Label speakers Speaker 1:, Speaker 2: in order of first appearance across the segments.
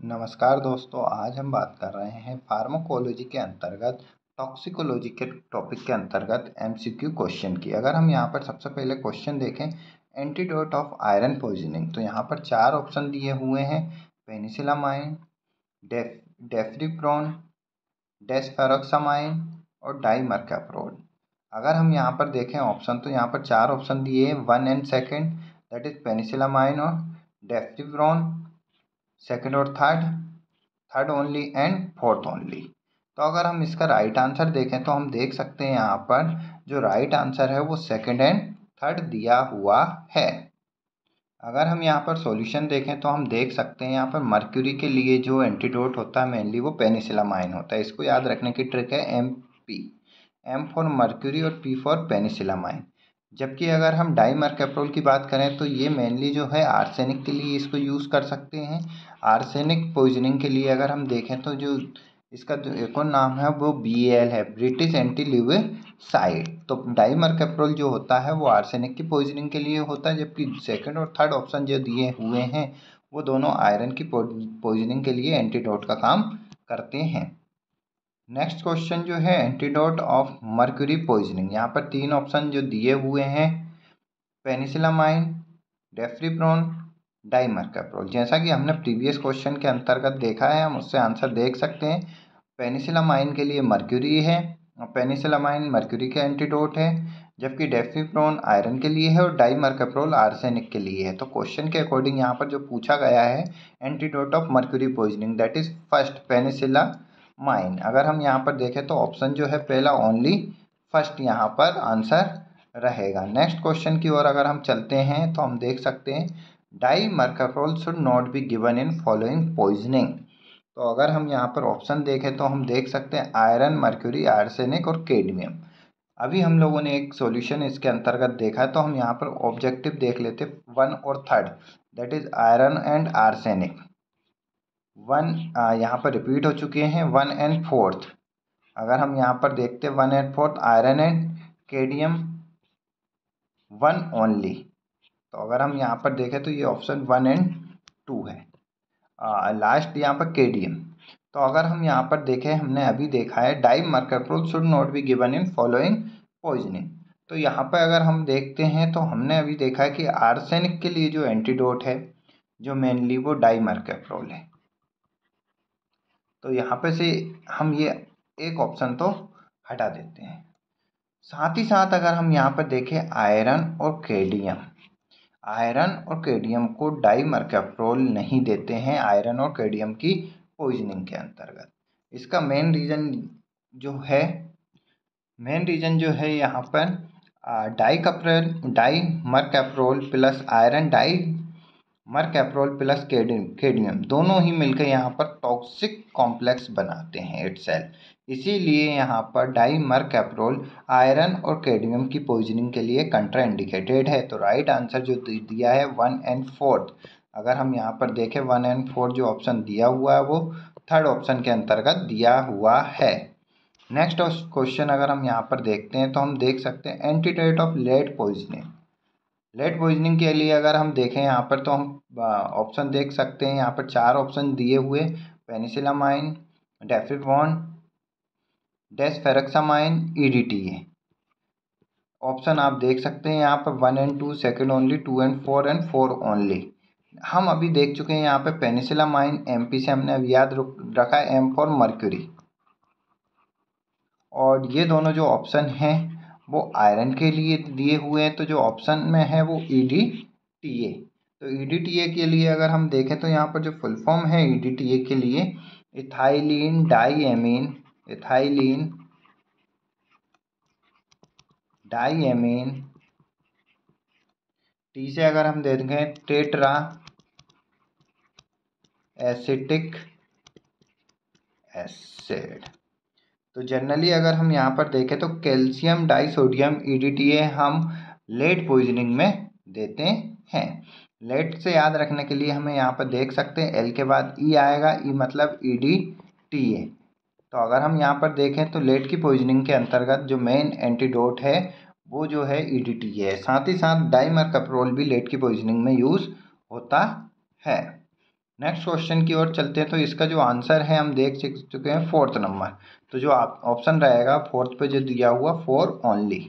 Speaker 1: नमस्कार दोस्तों, आज हम बात कर रहे हैं फार्माकोलॉजी के अंतर्गत टॉक्सिकोलॉजी के टॉपिक के अंतर्गत एमसीक्यू क्वेश्चन की। अगर हम यहाँ पर सबसे पहले क्वेश्चन देखें, एंटीडोट ऑफ आयरन पॉइजनिंग, तो यहाँ पर 4 ऑप्शन दिए हुए हैं: पेनिसिलामाइन, डेफ्रिप्रोन, डेसफेरोक्सामाइन और डाइमर्कैप्रोल। अगर हम यहाँ पर देखें ऑप्शन, तो यहाँ पर 4 ऑप्शन दिए हैं, 1 and second, that is penicillamine और डेफ्रिप्रोन, सेकेंड और third only and fourth only. तो अगर हम इसका राइट आंसर देखें तो हम देख सकते हैं यहाँ पर जो राइट आंसर है वो सेकेंड एंड थर्ड दिया हुआ है। अगर हम यहाँ पर सॉल्यूशन देखें तो हम देख सकते हैं यहाँ पर मर्क्यूरी के लिए जो एंटीडोट होता है मेनली वो पेनिसिलामाइन होता है। इसको याद रखने की ट्रिक है एम फॉर मर्क्यूरी और पी फॉर पेनिसिलामाइन। जबकि अगर हम डाइमर्कैप्रोल की बात करें तो ये मेनली जो है आर्सेनिक के लिए इसको यूज़ कर सकते हैं। आर्सेनिक पॉइजनिंग के लिए अगर हम देखें तो जो इसका जो एक और नाम है वो BAL है, ब्रिटिश एंटील्यूसाइड। तो डाइमर्कैप्रोल जो होता है वो आर्सेनिक की पॉइजनिंग के लिए होता है, जबकि सेकंड और थर्ड ऑप्शन जो दिए हुए हैं वो दोनों आयरन की पॉइजनिंग के लिए एंटीडोट का काम करते हैं। नेक्स्ट क्वेश्चन जो है एंटीडोट ऑफ मर्क्यूरी पॉइजनिंग, यहाँ पर 3 ऑप्शन जो दिए हुए हैं, पेनिसिलामाइन, डेफ्रिप्रोन, डाइमर्कैप्रोल। जैसा कि हमने प्रीवियस क्वेश्चन के अंतर्गत देखा है, हम उससे आंसर देख सकते हैं। पेनिसिलामाइन के लिए मर्क्यूरी है, पेनिसिलामाइन मर्क्यूरी का एंटीडोट है, जबकि डेफ्रिप्रोन आयरन के लिए है और डाइमर्कैप्रोल आर्सेनिक के लिए है। तो क्वेश्चन के अकॉर्डिंग यहाँ पर जो पूछा गया है antidote of mercury poisoning, that is first penicillamine. अगर हम यहाँ पर देखें तो ऑप्शन जो है पहला ओनली फर्स्ट यहाँ पर आंसर रहेगा। नेक्स्ट क्वेश्चन की ओर अगर हम चलते हैं तो हम देख सकते हैं dimercaprol should not be given in following poisoning. तो अगर हम यहाँ पर ऑप्शन देखें तो हम देख सकते हैं आयरन, मर्क्यूरी, आर्सेनिक और कैडमियम। अभी हम लोगों ने एक सॉल्यूशन इसके अंतर्गत देखा है, तो हम यहाँ पर ऑब्जेक्टिव देख लेते 1 और third, that is iron and arsenic. 1 यहाँ पर रिपीट हो चुके हैं, 1 एंड फोर्थ। अगर हम यहाँ पर देखते 1 and fourth, iron and cadmium 1 only. तो अगर हम यहाँ पर देखें तो ये ऑप्शन 1 एंड 2 है। लास्ट यहाँ पर केडियम। तो अगर हम यहाँ पर देखें, हमने अभी देखा है dimercaprol should not be given in following poisoning. तो यहाँ पर अगर हम देखते हैं तो हमने अभी देखा है कि आर्सेनिक के लिए जो एंटीडोट है जो मेनली वो डाइमर्कैप्रोल है। तो यहाँ पे से हम ये एक ऑप्शन तो हटा देते हैं। साथ ही साथ अगर हम यहाँ पर देखें आयरन और कैडमियम, आयरन और कैडमियम को डाइमर्कैप्रोल नहीं देते हैं आयरन और कैडमियम की पॉइजनिंग के अंतर्गत। इसका मेन रीज़न जो है यहाँ पर डाइमर्कैप्रोल प्लस आयरन, डाइमर्कैप्रोल प्लस कैडमियम दोनों ही मिलकर यहाँ पर टॉक्सिक कॉम्प्लेक्स बनाते हैं इटसेल्फ। इसीलिए यहाँ पर डाइमर्कैप्रोल आयरन और कैडमियम की पॉइजनिंग के लिए कंट्राइंडिकेटेड है। तो राइट आंसर जो दिया है 1 एंड फोर्थ। अगर हम यहाँ पर देखें 1 एंड 4 जो ऑप्शन दिया हुआ है वो थर्ड ऑप्शन के अंतर्गत दिया हुआ है। नेक्स्ट क्वेश्चन अगर हम यहाँ पर देखते हैं तो हम देख सकते हैं antidote of lead poisoning. Lead poisoning के लिए अगर हम देखें यहाँ पर तो हम ऑप्शन देख सकते हैं, यहाँ पर 4 ऑप्शन दिए हुए, पेनिसिलामाइन, डेफ्रिप्रोन, डेसफेरोक्सामाइन, EDTA। ऑप्शन आप देख सकते हैं यहाँ पर 1 and 2, second only, 2 and 4 and 4 only. हम अभी देख चुके हैं यहाँ पे पेनिसिलामाइन MP से हमने अभी याद रखा है M फॉर मर्क्यूरी। और ये दोनों जो ऑप्शन हैं वो आयरन के लिए दिए हुए हैं, तो जो ऑप्शन में है वो EDTA। तो EDTA के लिए अगर हम देखें तो यहाँ पर जो फुल फॉर्म है EDTA के लिए इथाइलिन डाइएमीन, T से अगर हम देखें टेट्रा एसिटिक एसिड। तो जनरली अगर हम यहाँ पर देखें तो कैल्शियम डाइसोडियम EDTA हम लेड पॉइजनिंग में देते हैं। लेड से याद रखने के लिए हमें यहाँ पर देख सकते हैं L के बाद E आएगा, E मतलब EDTA। तो अगर हम यहाँ पर देखें तो लेड की पॉइजनिंग के अंतर्गत जो मेन एंटीडोट है वो जो है EDTA है। साथ ही साथ डाइमर्कैप्रोल भी लेड की पॉइजनिंग में यूज़ होता है। नेक्स्ट क्वेश्चन की ओर चलते हैं। तो इसका जो आंसर है हम देख चुके हैं 4th नंबर। तो जो ऑप्शन रहेगा 4th पे जो दिया हुआ 4 ओनली।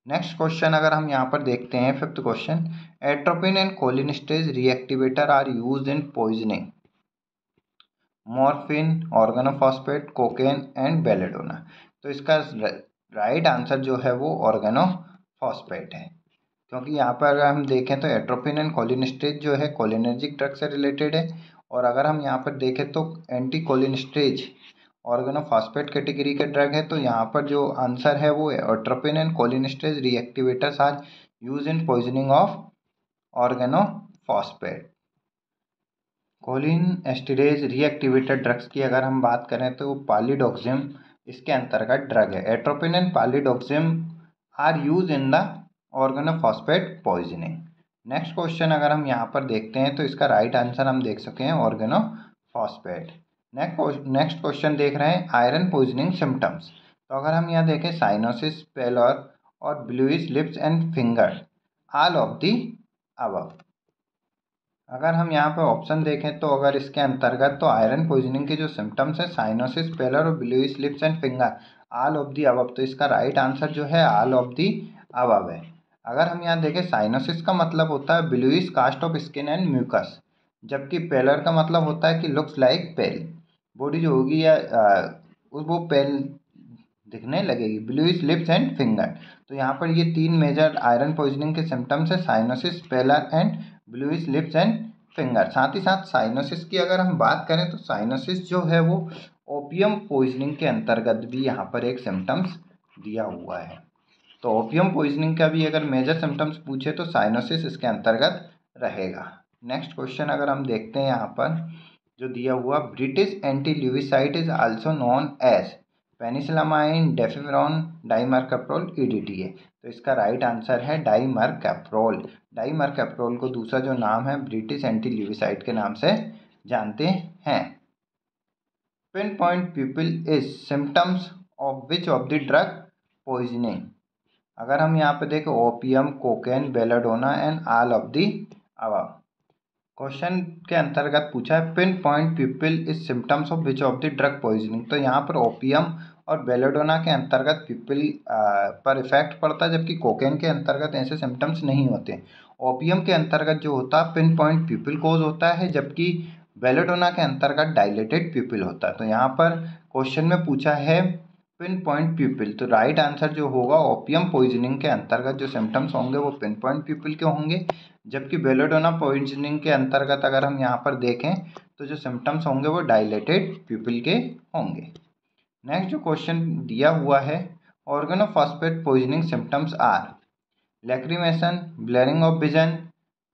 Speaker 1: नेक्स्ट क्वेश्चन अगर हम यहाँ पर देखते हैं 5th question, atropine and cholinesterase reactivator are used in poisoning morphine, organophosphate, cocaine and belladonna. तो इसका राइट आंसर जो है वो ऑर्गेनोफॉस्फेट है, क्योंकि यहाँ पर अगर हम देखें तो एट्रोपिन एंड कोलिनेस्टेज जो है कोलिनर्जिक ड्रग से रिलेटेड है, और अगर हम यहाँ पर देखें तो एंटी कोलिनेस्टेज ऑर्गेनोफॉस्फेट कैटेगरी के ड्रग है। तो यहाँ पर जो आंसर है वो atropine and cholinesterase reactivators are use in poisoning of organophosphate. Cholinesterase reactivated drugs की अगर हम बात करें तो पॉलीडोक्सिम इसके अंतर्गत ड्रग है। Atropine and pralidoxime are use in the organophosphate poisoning. Next question अगर हम यहाँ पर देखते हैं तो इसका राइट आंसर हम देख सके हैं ऑर्गेनोफॉस्फेट। नेक्स्ट क्वेश्चन देख रहे हैं आयरन पॉइजनिंग सिम्टम्स। तो अगर हम यहाँ देखें साइनोसिस, पेलर और bluish lips and finger, all of the above. अगर हम यहाँ पे ऑप्शन देखें तो अगर इसके अंतर्गत तो आयरन पॉइजनिंग के जो सिम्टम्स है साइनोसिस, पेलर और bluish lips and finger, all of the above. तो इसका राइट आंसर जो है ऑल ऑफ दी अबव है। अगर हम यहाँ देखें साइनोसिस का मतलब होता है bluish cast of skin and mucus, जबकि पेलर का मतलब होता है कि लुक्स लाइक पेल, बॉडी जो होगी या वो पेल दिखने लगेगी। ब्लूइश लिप्स एंड फिंगर, तो यहाँ पर ये 3 मेजर आयरन पॉइजनिंग के सिम्टम्स है, cyanosis, pallor and bluish lips and finger. साथ ही साथ साइनोसिस की अगर हम बात करें तो साइनोसिस जो है वो ओपियम पॉइजनिंग के अंतर्गत भी यहाँ पर एक सिम्टम्स दिया हुआ है। तो ओपियम पॉइजनिंग का भी अगर मेजर सिम्टम्स पूछे तो साइनोसिस इसके अंतर्गत रहेगा। नेक्स्ट क्वेश्चन अगर हम देखते हैं यहाँ पर जो दिया हुआ, British anti lewisite is also known as penicillamine, deferiprone, dimercaprol, EDTA. तो इसका राइट आंसर है डाइमर्केप्रोल। डाइमर्केप्रोल को दूसरा जो नाम है ब्रिटिश एंटी ल्यूविसाइड के नाम से जानते हैं। Pin point people is symptoms of which of the drug poisoning. अगर हम यहाँ पे देखें opium, cocaine, belladonna and all of the above. Question के अंतर्गत पूछा है pin point people is symptoms of which of the drug poisoning. तो यहाँ पर ओपियम और बेलाडोना के अंतर्गत पीपल पर इफेक्ट पड़ता है, जबकि कोकेन के अंतर्गत ऐसे सिम्टम्स नहीं होते। ओपियम के अंतर्गत जो होता है पिन पॉइंट पीपल कोज होता है, जबकि बेलाडोना के अंतर्गत डायलेटेड पीपल होता है। तो यहाँ पर क्वेश्चन में पूछा है पिन पॉइंट पीपल, तो राइट आंसर जो होगा ओपियम पॉइजनिंग के अंतर्गत जो सिम्टम्स होंगे वो पिन पॉइंट पीपल के होंगे, जबकि बेलाडोना पॉइजनिंग के अंतर्गत अगर हम यहाँ पर देखें तो जो सिम्टम्स होंगे वो डायलेटेड पीपल के होंगे। नेक्स्ट जो क्वेश्चन दिया हुआ है, organophosphate poisoning symptoms are lacrimation, blurring of vision,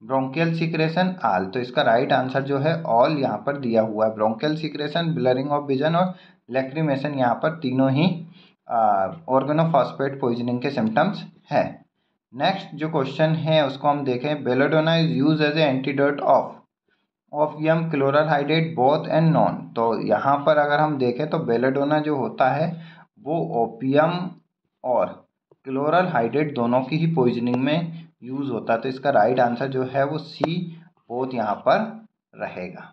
Speaker 1: bronchial secretion, all. तो इसका राइट आंसर जो है ऑल यहाँ पर दिया हुआ है। Bronchial secretion, blurring of vision और लैक्रिमेशन यहाँ पर तीनों ही ऑर्गेनोफॉस्फेट पॉइजनिंग के सिम्टम्स है। नेक्स्ट जो क्वेश्चन है उसको हम देखें, belladonna is use as a antidote of opium, chloral hydrate, both and none. तो यहाँ पर अगर हम देखें तो बेलाडोना जो होता है वो ओपियम और क्लोरल हाइड्रेट दोनों की ही पॉइजनिंग में यूज होता है। तो इसका राइट आंसर जो है वो सी बोथ यहाँ पर रहेगा।